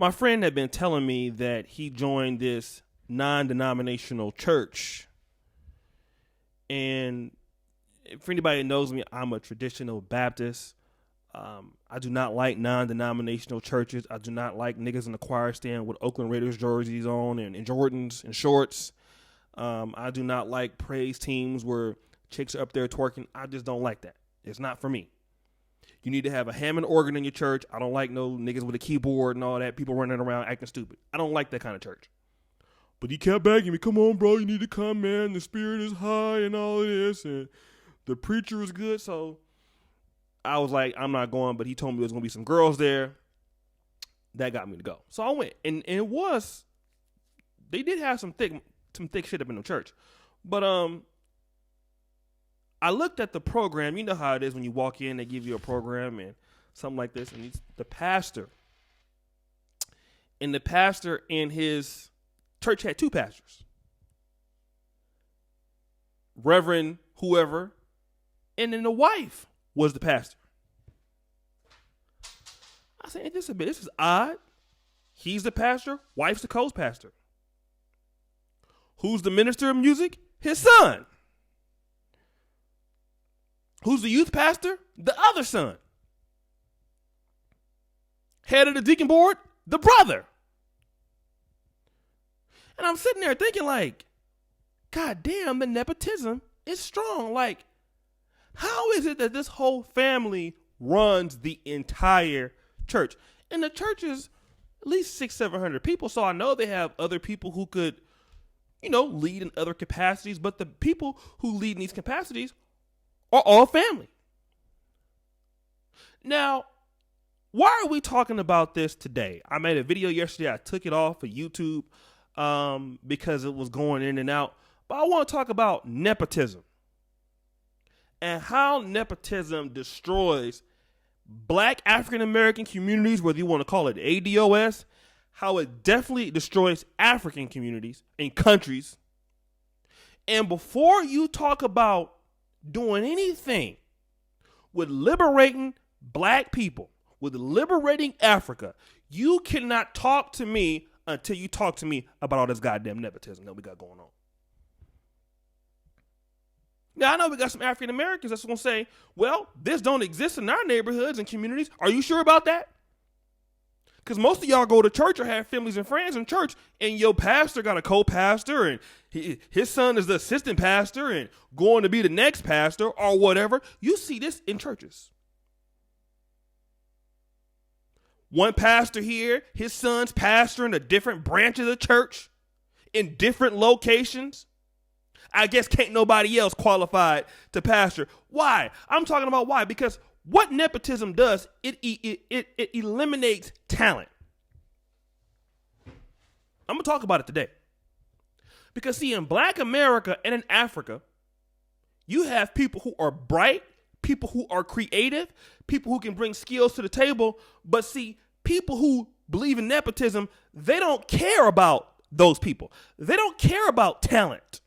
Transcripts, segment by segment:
my friend had been telling me that he joined this non-denominational church. And for anybody that knows me, I'm a traditional Baptist. I do not like non-denominational churches. I do not like niggas in the choir stand with Oakland Raiders jerseys on and Jordans and shorts. I do not like praise teams where chicks are up there twerking. I just don't like that. It's not for me. You need to have a Hammond organ in your church. I don't like no niggas with a keyboard and all that. People running around acting stupid. I don't like that kind of church. But he kept begging me, come on, bro, you need to come, man. The spirit is high and all of this. And the preacher is good. So I was like, I'm not going. But he told me there was going to be some girls there. That got me to go. So I went. And it was, they did have some thick shit up in the church. But I looked at the program. You know how it is when you walk in, they give you a program and something like this. And the pastor in his church had two pastors. Reverend whoever. And then the wife was the pastor. I said, this is odd. He's the pastor. Wife's the co-pastor. Who's the minister of music? His son. Who's the youth pastor? The other son. Head of the deacon board? The brother. And I'm sitting there thinking like, God damn, the nepotism is strong. Like, how is it that this whole family runs the entire church? And the church is at least 600-700 people. So I know they have other people who could, lead in other capacities. But the people who lead in these capacities are all family. Now, why are we talking about this today? I made a video yesterday. I took it off of YouTube because it was going in and out. But I want to talk about nepotism and how nepotism destroys Black African-American communities, whether you want to call it ADOS, how it definitely destroys African communities and countries. And before you talk about doing anything with liberating Black people, with liberating Africa, you cannot talk to me until you talk to me about all this goddamn nepotism that we got going on. Now, I know we got some African Americans that's going to say, well, this don't exist in our neighborhoods and communities. Are you sure about that? Because most of y'all go to church or have families and friends in church, and your pastor got a co-pastor, and his son is the assistant pastor and going to be the next pastor or whatever. You see this in churches. One pastor here, his son's pastoring a different branch of the church in different locations. I guess can't nobody else qualified to pastor. Why? I'm talking about why. Because what nepotism does, it eliminates talent. I'm going to talk about it today. Because see, in Black America and in Africa, you have people who are bright, people who are creative, people who can bring skills to the table. But see, people who believe in nepotism, they don't care about those people. They don't care about talent.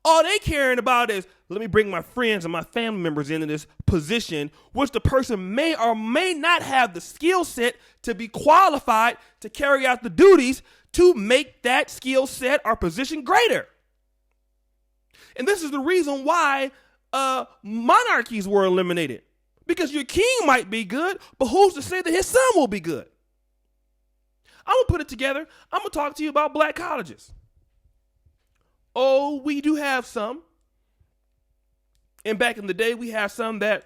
All they caring about is, let me bring my friends and my family members into this position, which the person may or may not have the skill set to be qualified to carry out the duties to make that skill set or position greater. And this is the reason why monarchies were eliminated. Because your king might be good, but who's to say that his son will be good? I'm going to put it together. I'm going to talk to you about Black colleges. Oh, we do have some. And back in the day, we had some that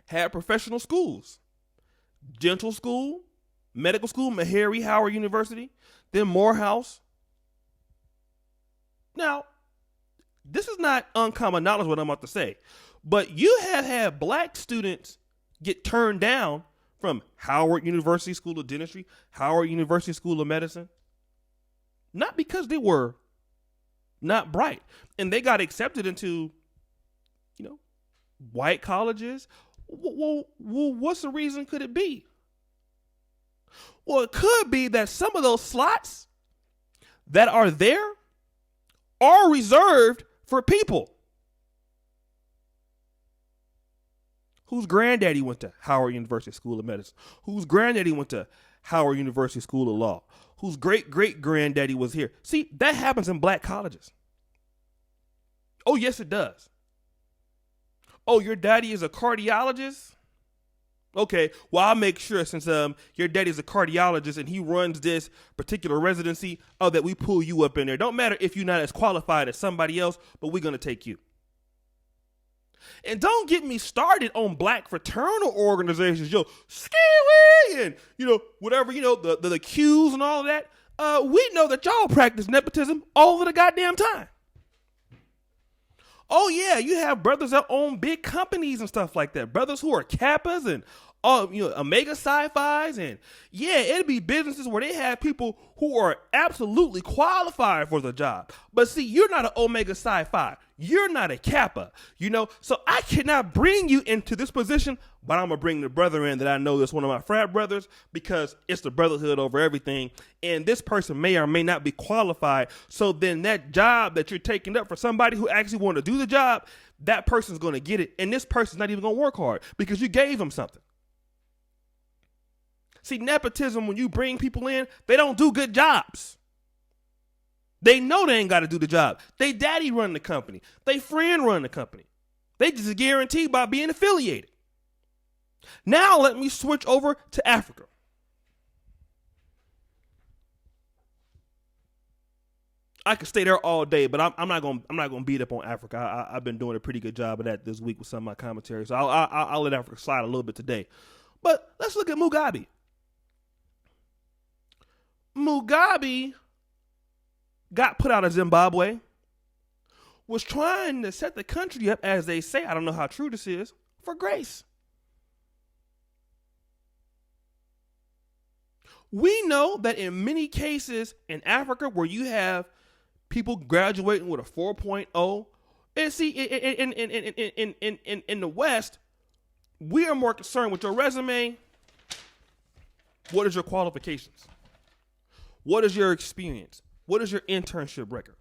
had professional schools. Dental school, medical school, Meharry Howard University, then Morehouse. Now, this is not uncommon knowledge what I'm about to say, but you have had Black students get turned down from Howard University School of Dentistry, Howard University School of Medicine, not because they were not bright. And they got accepted into, white colleges. Well, what's the reason could it be? Well, it could be that some of those slots that are there are reserved for people whose granddaddy went to Howard University School of Medicine, whose granddaddy went to Howard University School of Law, whose great-great-granddaddy was here. See, that happens in black colleges. Oh, yes, it does. Oh, your daddy is a cardiologist? Okay, well, I'll make sure since your daddy's a cardiologist and he runs this particular residency, that we pull you up in there. Don't matter if you're not as qualified as somebody else, but we're going to take you. And don't get me started on black fraternal organizations, Ski-Wee, and, whatever, the Qs and all of that. We know that y'all practice nepotism all of the goddamn time. Oh, yeah, you have brothers that own big companies and stuff like that. Brothers who are Kappas and Omega Sci-Fis. And, yeah, it'd be businesses where they have people who are absolutely qualified for the job. But, see, you're not an Omega Sci-Fi. You're not a Kappa, So I cannot bring you into this position, but I'm going to bring the brother in that I know that's one of my frat brothers because it's the brotherhood over everything. And this person may or may not be qualified. So then that job that you're taking up for somebody who actually want to do the job, that person's going to get it. And this person's not even going to work hard because you gave them something. See, nepotism, when you bring people in, they don't do good jobs. They know they ain't got to do the job. They daddy run the company. They friend run the company. They just guarantee by being affiliated. Now let me switch over to Africa. I could stay there all day, but I'm not gonna beat up on Africa. I've been doing a pretty good job of that this week with some of my commentary, so I'll let Africa slide a little bit today. But let's look at Mugabe. Mugabe got put out of Zimbabwe, was trying to set the country up, as they say, I don't know how true this is, for grace. We know that in many cases in Africa where you have people graduating with a 4.0, and see, in the West, we are more concerned with your resume. What is your qualifications? What is your experience? What is your internship record?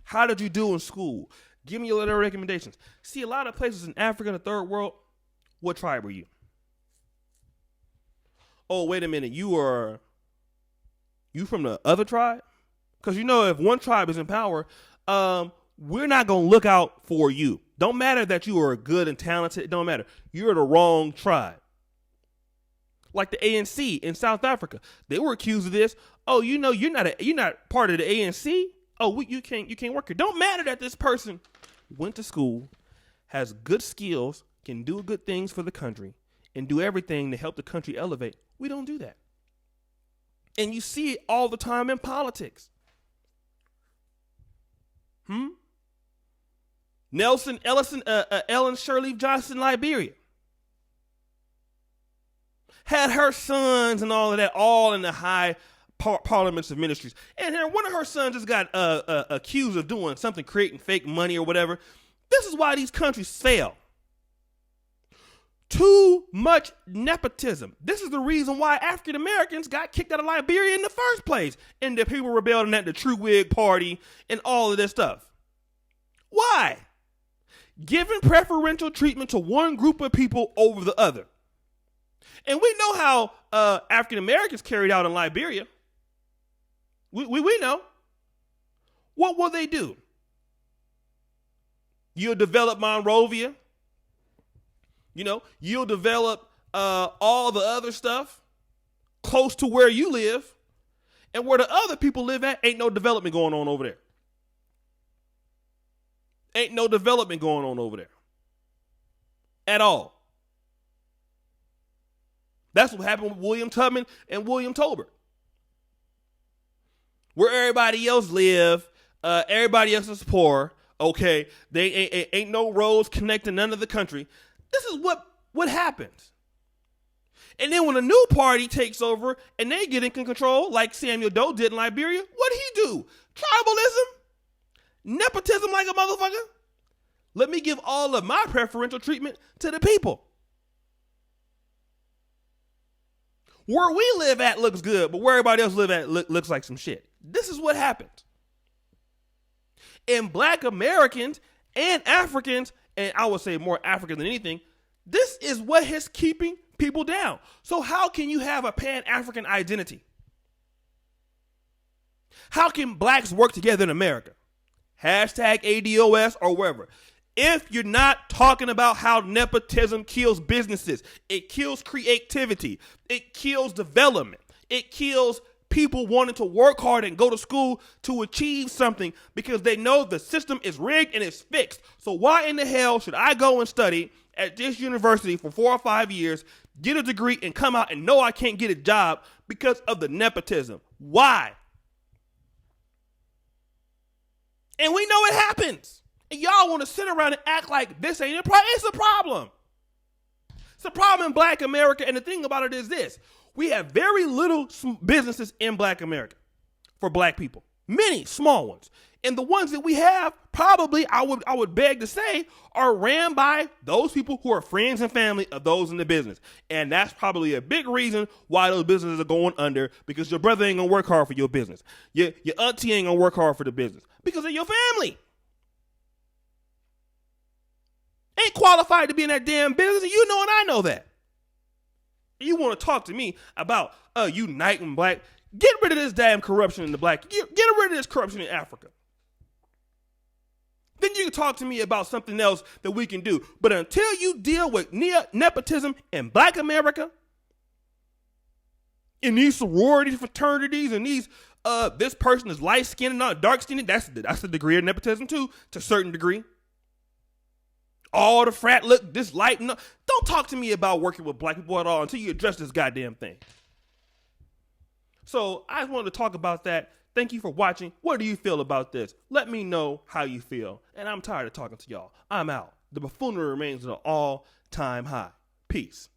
How did you do in school? Give me a letter of recommendations. See, a lot of places in Africa and the third world, what tribe were you? Oh, wait a minute. You from the other tribe? Because if one tribe is in power, we're not going to look out for you. Don't matter that you are good and talented. It don't matter. You're the wrong tribe. Like the ANC in South Africa. They were accused of this. Oh, you're not part of the ANC. Oh, you can't work here. Don't matter that this person went to school, has good skills, can do good things for the country, and do everything to help the country elevate. We don't do that. And you see it all the time in politics. Ellen Shirley Johnson, Liberia, had her sons and all of that all in the high parliaments of ministries. And one of her sons just got accused of doing something, creating fake money or whatever. This is why these countries fail. Too much nepotism. This is the reason why African Americans got kicked out of Liberia in the first place. And the people rebelled at the True Whig Party and all of this stuff. Why? Giving preferential treatment to one group of people over the other. And we know how African Americans carried out in Liberia. We know. What will they do? You'll develop Monrovia. You'll develop all the other stuff close to where you live. And where the other people live at, ain't no development going on over there. Ain't no development going on over there. At all. That's what happened with William Tubman and William Tolbert. Where everybody else live, everybody else is poor. Okay, they ain't no roads connecting none of the country. This is what happens. And then when a new party takes over and they get in control, like Samuel Doe did in Liberia, what'd he do? Tribalism? Nepotism like a motherfucker? Let me give all of my preferential treatment to the people. Where we live at looks good, but where everybody else live at looks like some shit. This is what happened. And black Americans and Africans, and I would say more African than anything, this is what is keeping people down. So how can you have a Pan-African identity? How can blacks work together in America? Hashtag ADOS or wherever. If you're not talking about how nepotism kills businesses, it kills creativity, it kills development, it kills people wanting to work hard and go to school to achieve something because they know the system is rigged and it's fixed. So why in the hell should I go and study at this university for 4 or 5 years, get a degree, and come out and know I can't get a job because of the nepotism? Why? And we know it happens. And y'all want to sit around and act like this ain't a problem. It's a problem. It's a problem in black America. And the thing about it is this. We have very little businesses in black America for black people. Many small ones. And the ones that we have, probably, I would beg to say, are ran by those people who are friends and family of those in the business. And that's probably a big reason why those businesses are going under, because your brother ain't going to work hard for your business. Your auntie ain't going to work hard for the business because of your family. Ain't qualified to be in that damn business, and you know and I know that. You want to talk to me about uniting black? Get rid of this damn corruption in the black. Get rid of this corruption in Africa. Then you can talk to me about something else that we can do. But until you deal with nepotism in black America, in these sorority fraternities, and these this person is light skinned and not dark skinned, that's the degree of nepotism too, to a certain degree. All the frat look this light. No, don't talk to me about working with black people at all until you address this goddamn thing. So I just wanted to talk about that. Thank you for watching. What do you feel about this? Let me know how you feel. And I'm tired of talking to y'all. I'm out. The buffoonery remains at an all-time high. Peace.